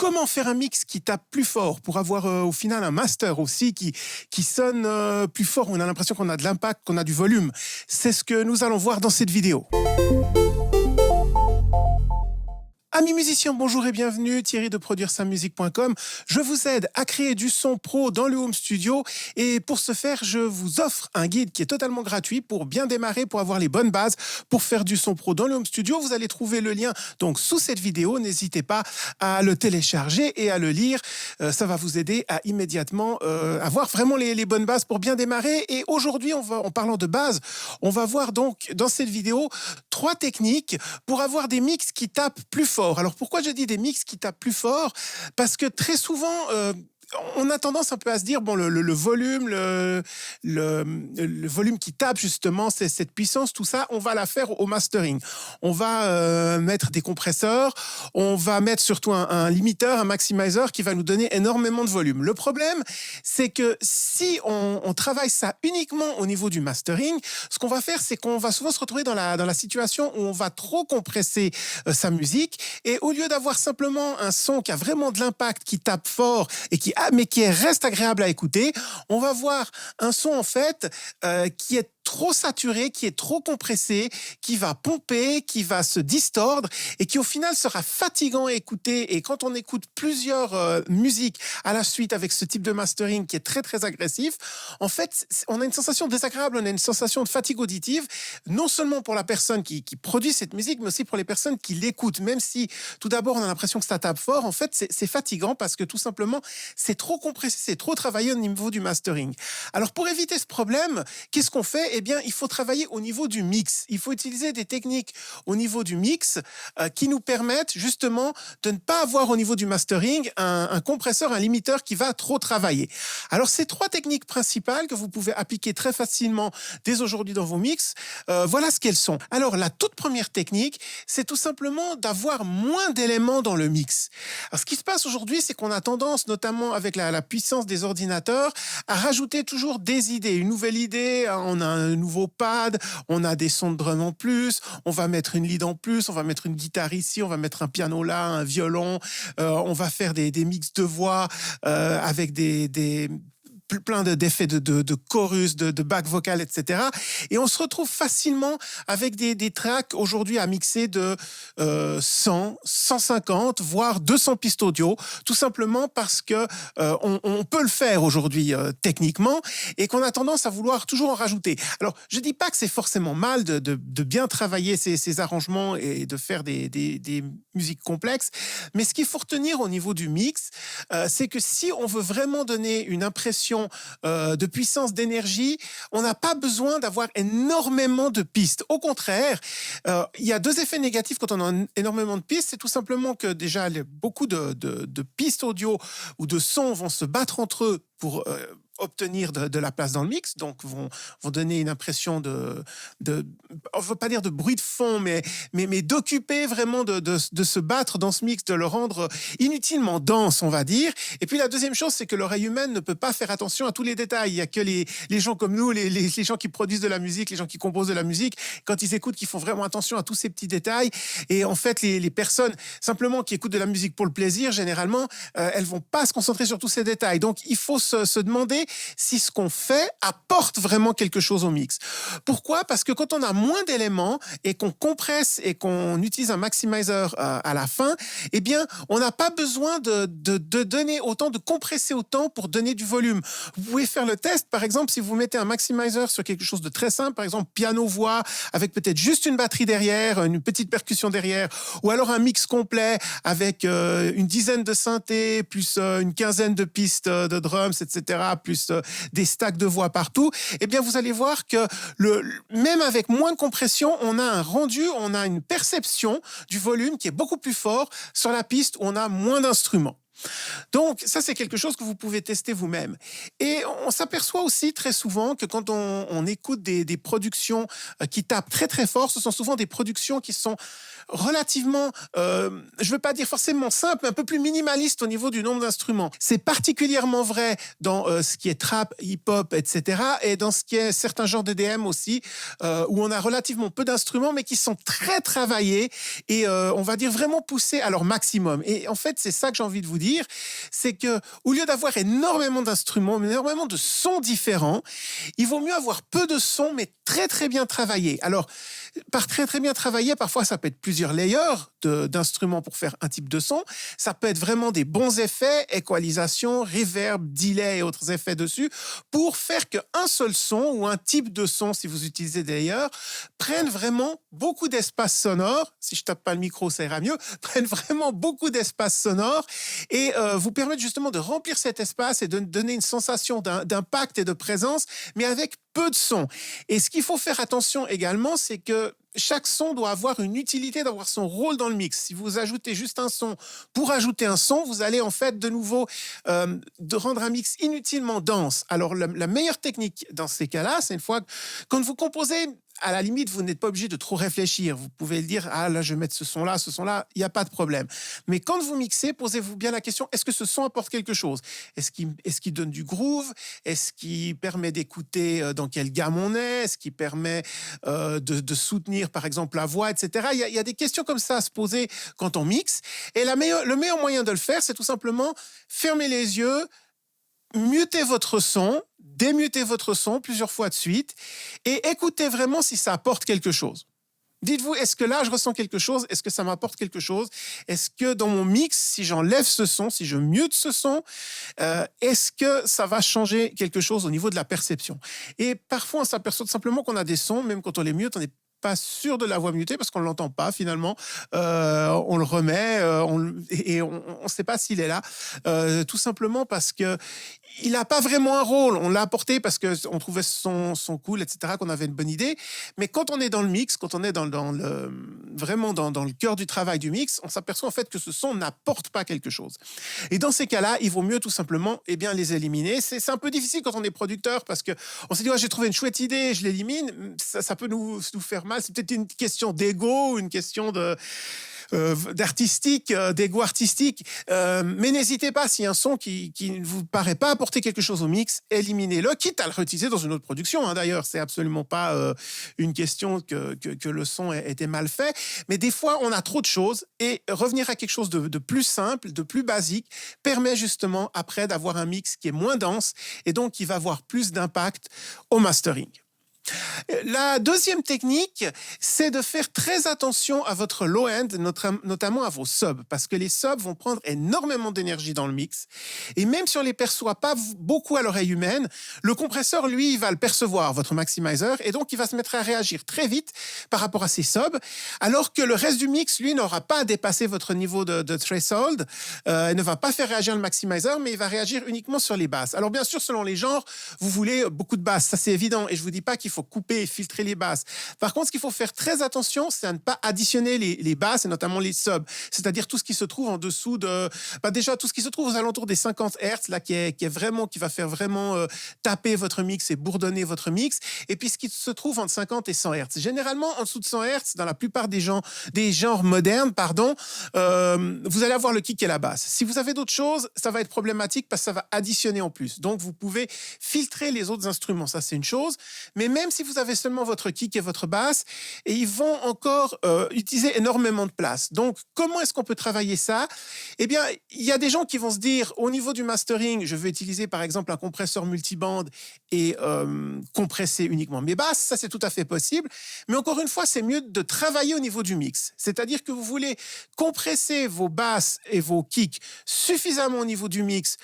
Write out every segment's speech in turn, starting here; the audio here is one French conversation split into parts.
comment faire un mix qui tape plus fort pour avoir au final un master aussi qui sonne plus fort. On a l'impression qu'on a de l'impact, qu'on a du volume. C'est ce que nous allons voir dans cette vidéo. Amis musiciens, bonjour et bienvenue, Thierry de produire-sa-musique.com. Je vous aide à créer du son pro dans le home studio et pour ce faire, je vous offre un guide qui est totalement gratuit pour bien démarrer, pour avoir les bonnes bases, pour faire du son pro dans le home studio. Vous allez trouver le lien donc sous cette vidéo. N'hésitez pas à le télécharger et à le lire. Ça va vous aider à immédiatement avoir vraiment les bonnes bases pour bien démarrer. Et aujourd'hui, en parlant de base, on va voir donc dans cette vidéo 3 techniques pour avoir des mix qui tapent plus fort. Alors pourquoi je dis des mix qui tapent plus fort? Parce que très souvent, on a tendance un peu à se dire, bon, le volume, le volume qui tape justement, c'est cette puissance, tout ça, on va la faire au mastering. On va mettre des compresseurs, on va mettre surtout un limiteur, un maximizer qui va nous donner énormément de volume. Le problème, c'est que si on travaille ça uniquement au niveau du mastering, ce qu'on va faire, c'est qu'on va souvent se retrouver dans la situation où on va trop compresser sa musique et au lieu d'avoir simplement un son qui a vraiment de l'impact, qui tape fort et mais qui reste agréable à écouter, on va voir un son en fait qui est trop saturé, qui est trop compressé, qui va pomper, qui va se distordre et qui au final sera fatigant à écouter. Et quand on écoute plusieurs musiques à la suite avec ce type de mastering qui est très très agressif, en fait on a une sensation désagréable, on a une sensation de fatigue auditive, non seulement pour la personne qui produit cette musique, mais aussi pour les personnes qui l'écoutent. Même si tout d'abord on a l'impression que ça tape fort, en fait c'est fatigant parce que tout simplement c'est trop compressé, c'est trop travaillé au niveau du mastering. Alors pour éviter ce problème, qu'est-ce qu'on fait? Eh bien, il faut travailler au niveau du mix. Il faut utiliser des techniques au niveau du mix qui nous permettent justement de ne pas avoir au niveau du mastering un compresseur, un limiteur qui va trop travailler. Alors, ces 3 techniques principales que vous pouvez appliquer très facilement dès aujourd'hui dans vos mix, voilà ce qu'elles sont. Alors, la toute première technique, c'est tout simplement d'avoir moins d'éléments dans le mix. Alors, ce qui se passe aujourd'hui, c'est qu'on a tendance, notamment avec la puissance des ordinateurs, à rajouter toujours des idées, une nouvelle idée, on a un nouveau pad, on a des sons de drum en plus, on va mettre une lead en plus, on va mettre une guitare ici, on va mettre un piano là, un violon, on va faire des mix de voix avec plein d'effets de chorus, de back vocal, etc. Et on se retrouve facilement avec des tracks aujourd'hui à mixer de 100, 150, voire 200 pistes audio, tout simplement parce que on peut le faire aujourd'hui techniquement et qu'on a tendance à vouloir toujours en rajouter. Alors, je dis pas que c'est forcément mal de bien travailler ces arrangements et de faire des musiques complexes, mais ce qu'il faut retenir au niveau du mix, c'est que si on veut vraiment donner une impression de puissance, d'énergie, on n'a pas besoin d'avoir énormément de pistes. Au contraire, il y a 2 effets négatifs quand on a énormément de pistes. C'est tout simplement que déjà, beaucoup de pistes audio ou de sons vont se battre entre eux pour obtenir de la place dans le mix, donc vont donner une impression on ne veut pas dire de bruit de fond, mais d'occuper vraiment, de se battre dans ce mix, de le rendre inutilement dense, on va dire. Et puis la deuxième chose, c'est que l'oreille humaine ne peut pas faire attention à tous les détails. Il n'y a que les gens comme nous, les gens qui produisent de la musique, les gens qui composent de la musique, quand ils écoutent, qui font vraiment attention à tous ces petits détails. Et en fait, les personnes simplement qui écoutent de la musique pour le plaisir, généralement, elles vont pas se concentrer sur tous ces détails. Donc, il faut se demander si ce qu'on fait apporte vraiment quelque chose au mix. Pourquoi? Parce que quand on a moins d'éléments et qu'on compresse et qu'on utilise un maximizer à la fin, eh bien, on n'a pas besoin de donner autant, de compresser autant pour donner du volume. Vous pouvez faire le test, par exemple, si vous mettez un maximizer sur quelque chose de très simple, par exemple, piano-voix, avec peut-être juste une batterie derrière, une petite percussion derrière, ou alors un mix complet avec une dizaine de synthés, plus une quinzaine de pistes de drums, etc., plus des stacks de voix partout, eh bien, vous allez voir que même avec moins de compression, on a un rendu, on a une perception du volume qui est beaucoup plus fort sur la piste où on a moins d'instruments. Donc, ça, c'est quelque chose que vous pouvez tester vous-même. Et on s'aperçoit aussi très souvent que quand on écoute des productions qui tapent très, très fort, ce sont souvent des productions qui sont relativement, je ne veux pas dire forcément simple, mais un peu plus minimaliste au niveau du nombre d'instruments. C'est particulièrement vrai dans ce qui est trap, hip-hop, etc. et dans ce qui est certains genres d'EDM aussi, où on a relativement peu d'instruments, mais qui sont très travaillés et on va dire vraiment poussés à leur maximum. Et en fait, c'est ça que j'ai envie de vous dire, c'est que au lieu d'avoir énormément d'instruments, énormément de sons différents, il vaut mieux avoir peu de sons, mais très très bien travaillés. Alors, par très très bien travaillé, parfois ça peut être plusieurs layers d'instruments pour faire un type de son. Ça peut être vraiment des bons effets, équalisation, reverb, delay et autres effets dessus, pour faire qu'un seul son ou un type de son, si vous utilisez des layers, prenne vraiment beaucoup d'espace sonore. Si je tape pas le micro, ça ira mieux. Prennent vraiment beaucoup d'espace sonore et vous permettent justement de remplir cet espace et de donner une sensation d'impact et de présence, mais avec peu de son. Et ce qu'il faut faire attention également, c'est que chaque son doit avoir une utilité, d'avoir son rôle dans le mix. Si vous ajoutez juste un son pour ajouter un son, vous allez en fait de nouveau de rendre un mix inutilement dense. Alors la meilleure technique dans ces cas-là, c'est une fois quand vous composez, à la limite, vous n'êtes pas obligé de trop réfléchir. Vous pouvez le dire, ah là, je vais mettre ce son-là, il n'y a pas de problème. Mais quand vous mixez, posez-vous bien la question, est-ce que ce son apporte quelque chose ? Est-ce qu'il donne du groove ? Est-ce qu'il permet d'écouter dans quelle gamme on est ? Est-ce qu'il permet de soutenir, par exemple, la voix, etc. Il y a des questions comme ça à se poser quand on mixe. Et le meilleur moyen de le faire, c'est tout simplement fermer les yeux, mutez votre son, démutez votre son plusieurs fois de suite et écoutez vraiment si ça apporte quelque chose. Dites-vous, est-ce que là, je ressens quelque chose ? Est-ce que ça m'apporte quelque chose ? Est-ce que dans mon mix, si j'enlève ce son, si je mute ce son, est-ce que ça va changer quelque chose au niveau de la perception ? Et parfois, on s'aperçoit tout simplement qu'on a des sons, même quand on les mute, on n'est pas sûr de la voix mutée parce qu'on ne l'entend pas finalement. On le remet et on ne sait pas s'il est là. Tout simplement parce que il n'a pas vraiment un rôle. On l'a apporté parce qu'on trouvait son cool, etc., qu'on avait une bonne idée. Mais quand on est dans le mix, quand on est vraiment dans le cœur du travail du mix, on s'aperçoit en fait que ce son n'apporte pas quelque chose. Et dans ces cas-là, il vaut mieux tout simplement les éliminer. C'est un peu difficile quand on est producteur parce qu'on s'est dit, j'ai trouvé une chouette idée, je l'élimine. Ça peut nous faire mal. C'est peut-être une question d'ego, une question d'artistique, d'ego artistique. Mais n'hésitez pas, s'il y a un son qui ne vous paraît pas apporter quelque chose au mix, éliminez-le, quitte à le réutiliser dans une autre production. D'ailleurs, c'est absolument pas une question que le son ait été mal fait. Mais des fois, on a trop de choses et revenir à quelque chose de plus simple, de plus basique, permet justement après d'avoir un mix qui est moins dense et donc qui va avoir plus d'impact au mastering. La deuxième technique, c'est de faire très attention à votre low-end, notamment à vos subs, parce que les subs vont prendre énormément d'énergie dans le mix. Et même si on ne les perçoit pas beaucoup à l'oreille humaine, le compresseur, lui, il va le percevoir, votre maximizer, et donc il va se mettre à réagir très vite par rapport à ses subs, alors que le reste du mix, lui, n'aura pas dépassé votre niveau de threshold, il ne va pas faire réagir le maximizer, mais il va réagir uniquement sur les basses. Alors bien sûr, selon les genres, vous voulez beaucoup de basses, ça c'est évident, et je ne vous dis pas qu'il faut couper et filtrer les basses. Par contre, ce qu'il faut faire très attention, c'est à ne pas additionner les basses et notamment les subs, c'est-à-dire tout ce qui se trouve en dessous de... déjà, tout ce qui se trouve aux alentours des 50 Hz, là, qui va faire vraiment taper votre mix et bourdonner votre mix, et puis ce qui se trouve entre 50 et 100 Hz. Généralement, en dessous de 100 Hz, dans la plupart des genres modernes, vous allez avoir le kick et la basse. Si vous avez d'autres choses, ça va être problématique parce que ça va additionner en plus. Donc, vous pouvez filtrer les autres instruments, ça c'est une chose, mais même si vous avez seulement votre kick et votre basse, et ils vont encore utiliser énormément de place. Donc, comment est-ce qu'on peut travailler ça ? Eh bien, il y a des gens qui vont se dire, au niveau du mastering, je vais utiliser par exemple un compresseur multiband et compresser uniquement mes basses. Ça, c'est tout à fait possible. Mais encore une fois, c'est mieux de travailler au niveau du mix. C'est-à-dire que vous voulez compresser vos basses et vos kicks suffisamment au niveau du mix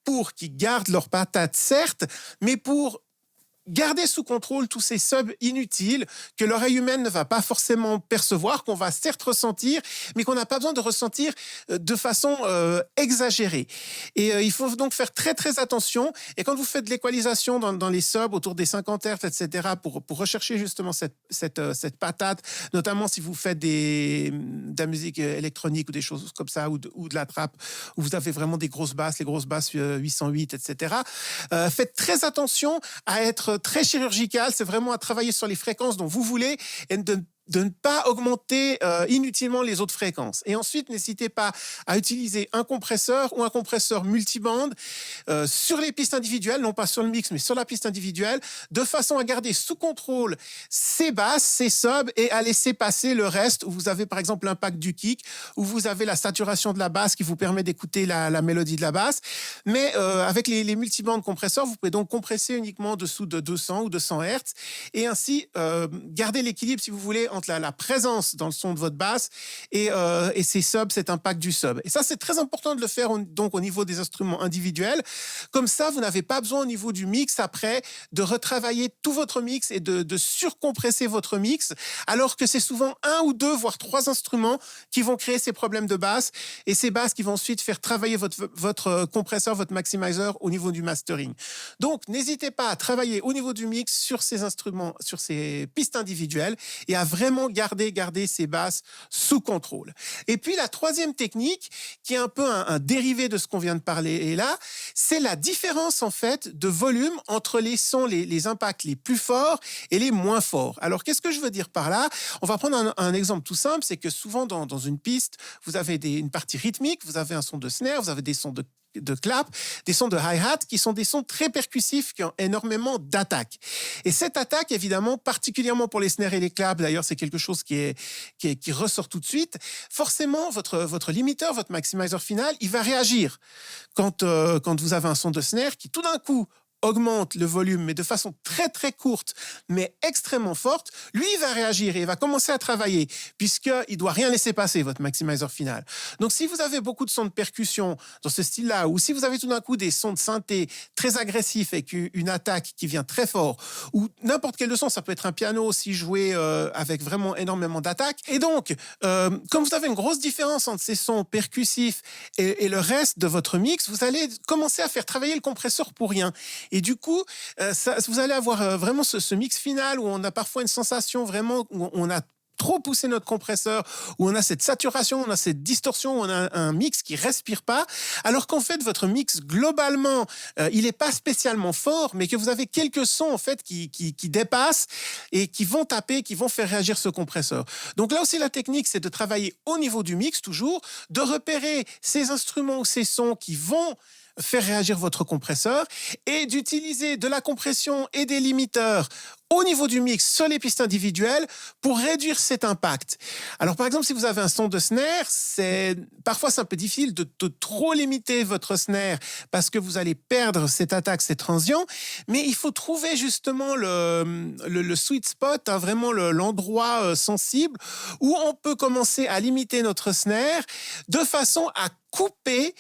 pour qu'ils gardent leur patate, certes, mais pour garder sous contrôle tous ces subs inutiles que l'oreille humaine ne va pas forcément percevoir, qu'on va certes ressentir, mais qu'on n'a pas besoin de ressentir de façon exagérée. Et il faut donc faire très très attention. Et quand vous faites de l'équalisation dans les subs autour des 50 Hz, etc., pour rechercher justement cette patate, notamment si vous faites de la musique électronique ou des choses comme ça, ou de la trap, où vous avez vraiment des grosses basses, les grosses basses 808, etc., faites très attention à être très chirurgical, c'est vraiment à travailler sur les fréquences dont vous voulez et de de ne pas augmenter inutilement les autres fréquences. Et ensuite, n'hésitez pas à utiliser un compresseur ou un compresseur multibande sur les pistes individuelles, non pas sur le mix, mais sur la piste individuelle, de façon à garder sous contrôle ces basses, ces subs, et à laisser passer le reste, où vous avez par exemple l'impact du kick, où vous avez la saturation de la basse qui vous permet d'écouter la mélodie de la basse. Mais avec les multibandes compresseurs, vous pouvez donc compresser uniquement dessous de 200 ou 200 Hz, et ainsi garder l'équilibre, si vous voulez, entre la présence dans le son de votre basse et ces subs, cet impact du sub. Et ça, c'est très important de le faire donc au niveau des instruments individuels. Comme ça, vous n'avez pas besoin au niveau du mix après de retravailler tout votre mix et de surcompresser votre mix, alors que c'est souvent un ou deux, voire trois instruments qui vont créer ces problèmes de basse, et ces basses qui vont ensuite faire travailler votre compresseur, votre maximizer au niveau du mastering. Donc, n'hésitez pas à travailler au niveau du mix sur ces instruments, sur ces pistes individuelles, et à vraiment garder ces basses sous contrôle. Et puis, la troisième technique, qui est un peu un dérivé de ce qu'on vient de parler, et là, c'est la différence, en fait, de volume entre les sons, les impacts les plus forts et les moins forts. Alors, qu'est-ce que je veux dire par là? On va prendre un exemple tout simple, c'est que souvent, dans une piste, vous avez une partie rythmique, vous avez un son de snare, vous avez des sons de clap, des sons de hi-hat qui sont des sons très percussifs qui ont énormément d'attaques. Et cette attaque, évidemment, particulièrement pour les snares et les claps, d'ailleurs, c'est quelque chose qui ressort tout de suite. Forcément, votre limiteur, votre maximizer final, il va réagir quand vous avez un son de snare qui, tout d'un coup, augmente le volume, mais de façon très très courte, mais extrêmement forte, lui, il va réagir et il va commencer à travailler, puisqu'il ne doit rien laisser passer, votre maximizer final. Donc, si vous avez beaucoup de sons de percussion dans ce style-là, ou si vous avez tout d'un coup des sons de synthé très agressifs avec une attaque qui vient très fort, ou n'importe quel son, ça peut être un piano aussi joué avec vraiment énormément d'attaques. Et donc, comme vous avez une grosse différence entre ces sons percussifs et le reste de votre mix, vous allez commencer à faire travailler le compresseur pour rien. Et du coup, vous allez avoir vraiment ce mix final où on a parfois une sensation vraiment où on a trop poussé notre compresseur, où on a cette saturation, on a cette distorsion, on a un mix qui respire pas, alors qu'en fait, votre mix, globalement, il est pas spécialement fort, mais que vous avez quelques sons, en fait, qui dépassent et qui vont taper, qui vont faire réagir ce compresseur. Donc là aussi, la technique, c'est de travailler au niveau du mix, toujours, de repérer ces instruments ou ces sons qui vont faire réagir votre compresseur et d'utiliser de la compression et des limiteurs au niveau du mix sur les pistes individuelles pour réduire cet impact. Alors, par exemple, si vous avez un son de snare, parfois c'est un peu difficile de trop limiter votre snare parce que vous allez perdre cette attaque, cette transient, mais il faut trouver justement le sweet spot, hein, vraiment l'endroit sensible où on peut commencer à limiter notre snare de façon à couper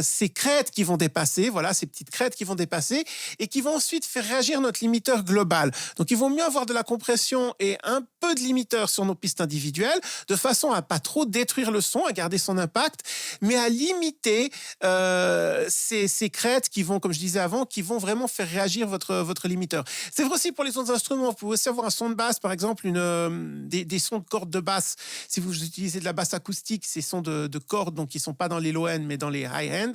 ces crêtes qui vont dépasser, voilà, ces petites crêtes qui vont dépasser et qui vont ensuite faire réagir notre limiteur global. Donc, il vaut mieux avoir de la compression et un peu de limiteur sur nos pistes individuelles de façon à pas trop détruire le son, à garder son impact, mais à limiter ces crêtes qui vont, comme je disais avant, qui vont vraiment faire réagir votre limiteur. C'est vrai aussi pour les autres instruments. Vous pouvez aussi avoir un son de basse, par exemple, des sons de cordes de basse. Si vous utilisez de la basse acoustique, ces sons de cordes, donc qui sont pas dans les low-end, mais dans les high-end,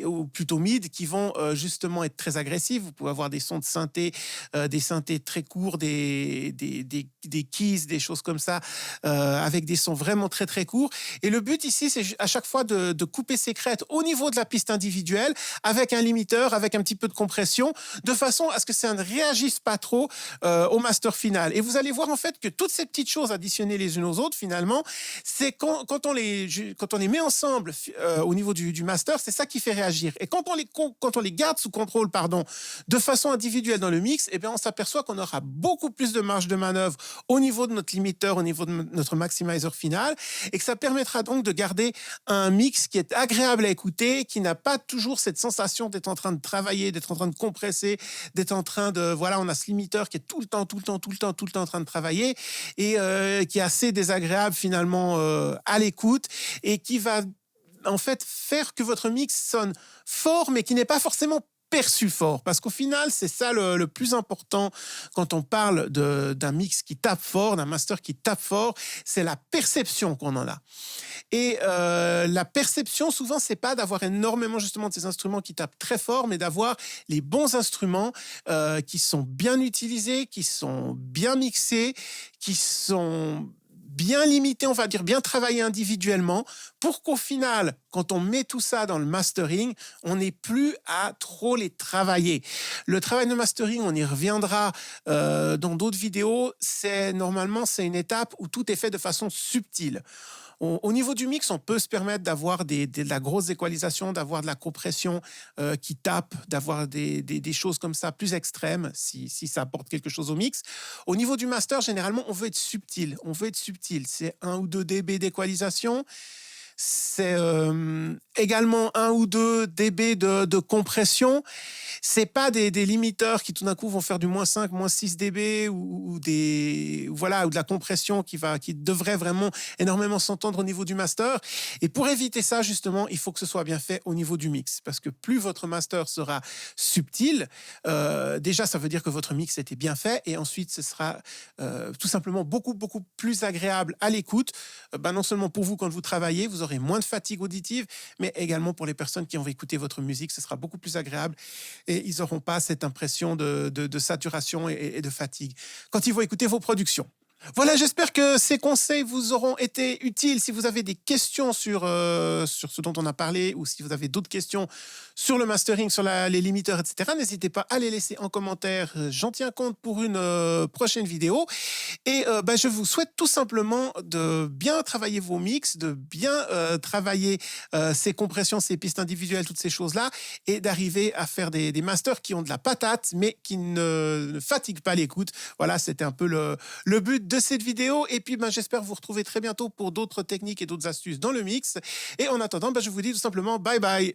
ou plutôt mid, qui vont justement être très agressifs. Vous pouvez avoir des sons de synthé, des synthés très courts, des keys, des choses comme ça, avec des sons vraiment très très courts. Et le but ici, c'est à chaque fois de couper ces crêtes au niveau de la piste individuelle, avec un limiteur, avec un petit peu de compression, de façon à ce que ça ne réagisse pas trop au master final. Et vous allez voir en fait que toutes ces petites choses additionnées les unes aux autres, finalement, c'est quand on les met ensemble au niveau du master, c'est ça qui fait réagir. Et quand on les garde sous contrôle, de façon individuelle dans le mix, eh bien, on s'aperçoit qu'on aura beaucoup plus de marge de manœuvre au niveau de notre limiteur, au niveau de notre maximizer final, et que ça permettra donc de garder un mix qui est agréable à écouter, qui n'a pas toujours cette sensation d'être en train de travailler, d'être en train de compresser, d'être en train de... Voilà, on a ce limiteur qui est tout le temps en train de travailler et qui est assez désagréable finalement à l'écoute et qui va en fait faire que votre mix sonne fort, mais qui n'est pas forcément perçu fort. Parce qu'au final, c'est ça le plus important quand on parle d'un mix qui tape fort, d'un master qui tape fort, c'est la perception qu'on en a. Et la perception, souvent, c'est pas d'avoir énormément justement de ces instruments qui tapent très fort, mais d'avoir les bons instruments qui sont bien utilisés, qui sont bien mixés, qui sont bien limités, on va dire, bien travaillés individuellement, pour qu'au final, quand on met tout ça dans le mastering, on n'ait plus à trop les travailler. Le travail de mastering, on y reviendra dans d'autres vidéos, normalement, c'est une étape où tout est fait de façon subtile. Au niveau du mix, on peut se permettre d'avoir de la grosse équalisation, d'avoir de la compression qui tape, d'avoir des choses comme ça plus extrêmes si ça apporte quelque chose au mix. Au niveau du master, généralement, on veut être subtil. C'est 1 ou 2 dB d'équalisation. C'est également 1 ou 2 dB de compression. C'est pas des limiteurs qui tout d'un coup vont faire du -5, -6 dB ou de la compression qui devrait vraiment énormément s'entendre au niveau du master. Et pour éviter ça, justement, il faut que ce soit bien fait au niveau du mix. Parce que plus votre master sera subtil, déjà, ça veut dire que votre mix était bien fait. Et ensuite, ce sera tout simplement beaucoup, beaucoup plus agréable à l'écoute. Non seulement pour vous quand vous travaillez, vous aurez moins de fatigue auditive, mais également pour les personnes qui vont écouter votre musique, ce sera beaucoup plus agréable et ils n'auront pas cette impression de saturation et de fatigue quand ils vont écouter vos productions. Voilà, j'espère que ces conseils vous auront été utiles. Si vous avez des questions sur ce dont on a parlé ou si vous avez d'autres questions sur le mastering, sur les limiteurs, etc., n'hésitez pas à les laisser en commentaire. J'en tiens compte pour une prochaine vidéo. Et je vous souhaite tout simplement de bien travailler vos mix, de bien travailler ces compressions, ces pistes individuelles, toutes ces choses-là, et d'arriver à faire des masters qui ont de la patate, mais qui ne fatiguent pas l'écoute. Voilà, c'était un peu le but de cette vidéo. Et puis, j'espère vous retrouver très bientôt pour d'autres techniques et d'autres astuces dans le mix. Et en attendant, je vous dis tout simplement bye bye.